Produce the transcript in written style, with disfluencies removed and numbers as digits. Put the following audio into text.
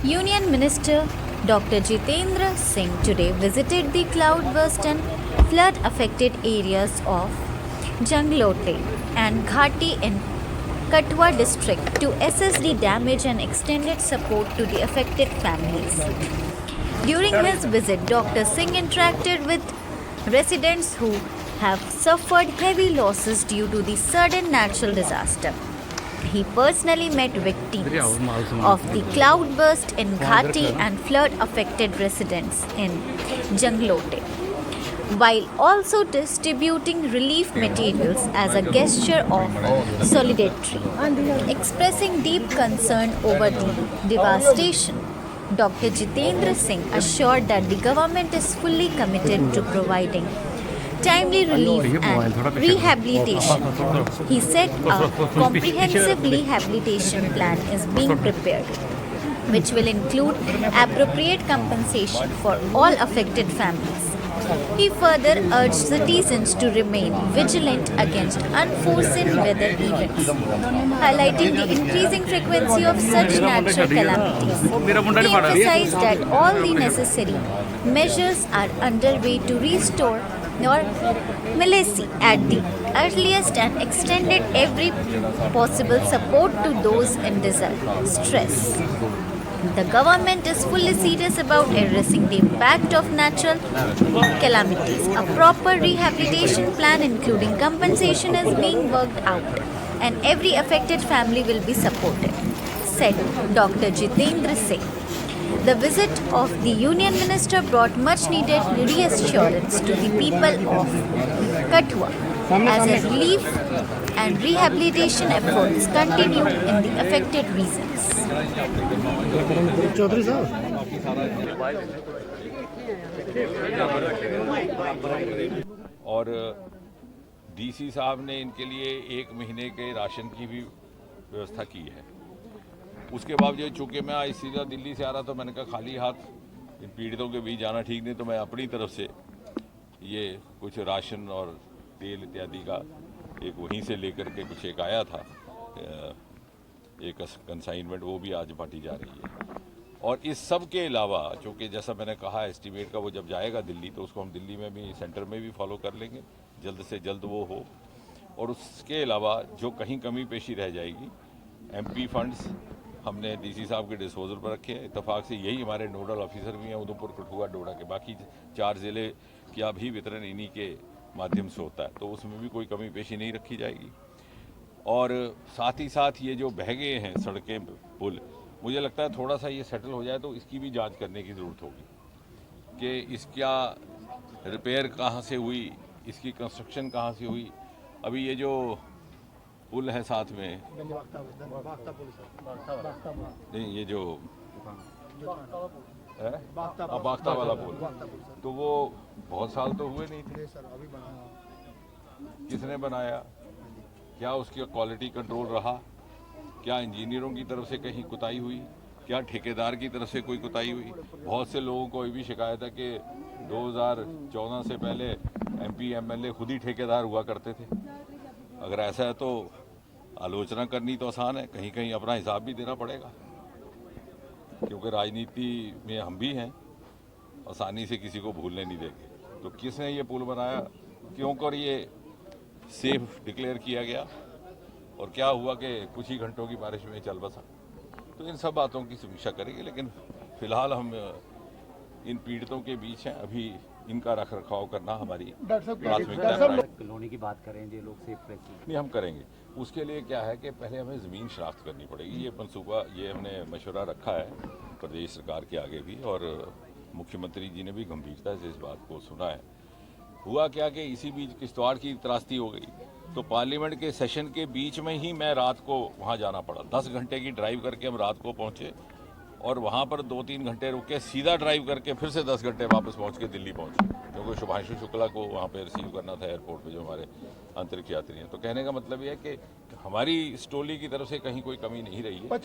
Union Minister Dr. Jitendra Singh today visited the cloudburst and flood affected areas of Janglote and Ghati in Katwa district to assess the damage and extended support to the affected families. During his visit, Dr. Singh interacted with residents who have suffered heavy losses due to the sudden natural disaster. He personally met victims of the cloudburst in Ghati and flood-affected residents in Janglote, while also distributing relief materials as a gesture of solidarity. Expressing deep concern over the devastation, Dr. Jitendra Singh assured that the government is fully committed to providing timely relief and rehabilitation. He said a comprehensive rehabilitation plan is being prepared, which will include appropriate compensation for all affected families. He further urged citizens to remain vigilant against unforeseen weather events, highlighting the increasing frequency of such natural calamities. He emphasized that all the necessary measures are underway to restore normalcy at the earliest and extended every possible support to those in distress. The government is fully serious about addressing the impact of natural calamities. A proper rehabilitation plan, including compensation, is being worked out, and every affected family will be supported, said Dr. Jitendra Singh. The visit of the Union Minister brought much needed reassurance to the people of Katwa as a relief and rehabilitation efforts continue in the affected regions. और DC साहब ने इनके लिए 1 महीने के ration की भी व्यवस्था की है। उसके बावजूद चूंकि मैं आज सीधा दिल्ली से आ रहा, तो मैंने कहा खाली हाथ इन पीड़ितों के बीच जाना ठीक नहीं, तो मैं अपनी तरफ से ये कुछ राशन और तेल इत्यादि का एक वहीं से लेकर के कुछ एक आया था, एक कंसाइनमेंट, वो भी आज बांटी जा रही है। और इस सब के अलावा चूँकि जैसा मैंने कहा एस्टीमेट का वो जब जाएगा दिल्ली, तो उसको हम दिल्ली में भी सेंटर में भी फॉलो कर लेंगे, जल्द से जल्द वो हो। और उसके अलावा जो कहीं कमी पेशी रह जाएगी, MP फंड्स हमने डीसी साहब के डिस्पोजल पर रखे हैं। इत्तेफाक से यही हमारे नोडल ऑफिसर भी हैं उधमपुर, कठुआ, डोडा के। बाकी 4 ज़िले का भी वितरण इन्हीं के माध्यम से होता है, तो उसमें भी कोई कमी पेशी नहीं रखी जाएगी। और साथ ही साथ ये जो बह गए हैं सड़कें, पुल, मुझे लगता है थोड़ा सा ये सेटल हो जाए तो इसकी भी जांच करने की ज़रूरत होगी कि इसका रिपेयर कहाँ से हुई, इसकी कंस्ट्रक्शन कहाँ से हुई। अभी ये जो पुल है साथ में, नहीं ये जो है बाख्ता वाला पुल, तो वो बहुत साल तो हुए नहीं थे। किसने बनाया? क्या उसकी क्वालिटी कंट्रोल रहा? क्या इंजीनियरों की तरफ से कहीं कुताही हुई? क्या ठेकेदार की तरफ से कोई कुताही हुई? बहुत से लोगों को ये भी शिकायत है कि 2014 से पहले MP MLA खुद ही ठेकेदार हुआ करते थे। अगर ऐसा है तो आलोचना करनी तो आसान है, कहीं कहीं अपना हिसाब भी देना पड़ेगा, क्योंकि राजनीति में हम भी हैं, आसानी से किसी को भूलने नहीं देंगे। तो किसने ये पुल बनाया, क्यों कर ये सेफ डिक्लेयर किया गया, और क्या हुआ कि कुछ ही घंटों की बारिश में चल बसा। तो इन सब बातों की समीक्षा करेंगे, लेकिन फिलहाल हम इन पीड़ितों के बीच हैं, अभी इनका रख रखाव करना हमारी प्राथमिकता है। कॉलोनी की बात करें जो लोग सेफ नहीं, हम करेंगे। उसके लिए क्या है कि पहले हमें ज़मीन शनाख्त करनी पड़ेगी। ये मनसूबा, ये हमने मशवरा रखा है प्रदेश सरकार के आगे भी, और मुख्यमंत्री जी ने भी गंभीरता से इस बात को सुना है। हुआ क्या कि इसी बीच किश्तवाड़ की त्रासदी हो गई, तो पार्लियामेंट के सेशन के बीच में ही मैं रात को वहाँ जाना पड़ा। 10 घंटे की ड्राइव करके हम रात को पहुँचे, और वहाँ पर 2-3 घंटे रुके, सीधा ड्राइव करके फिर से 10 घंटे वापस पहुँच के दिल्ली पहुँचे, क्योंकि शुभांशु शुक्ला को वहाँ पे रिसीव करना था एयरपोर्ट पे, जो हमारे अंतरिक्ष यात्री हैं। तो कहने का मतलब ये है कि हमारी स्टोली की तरफ से कहीं कोई कमी नहीं रही है।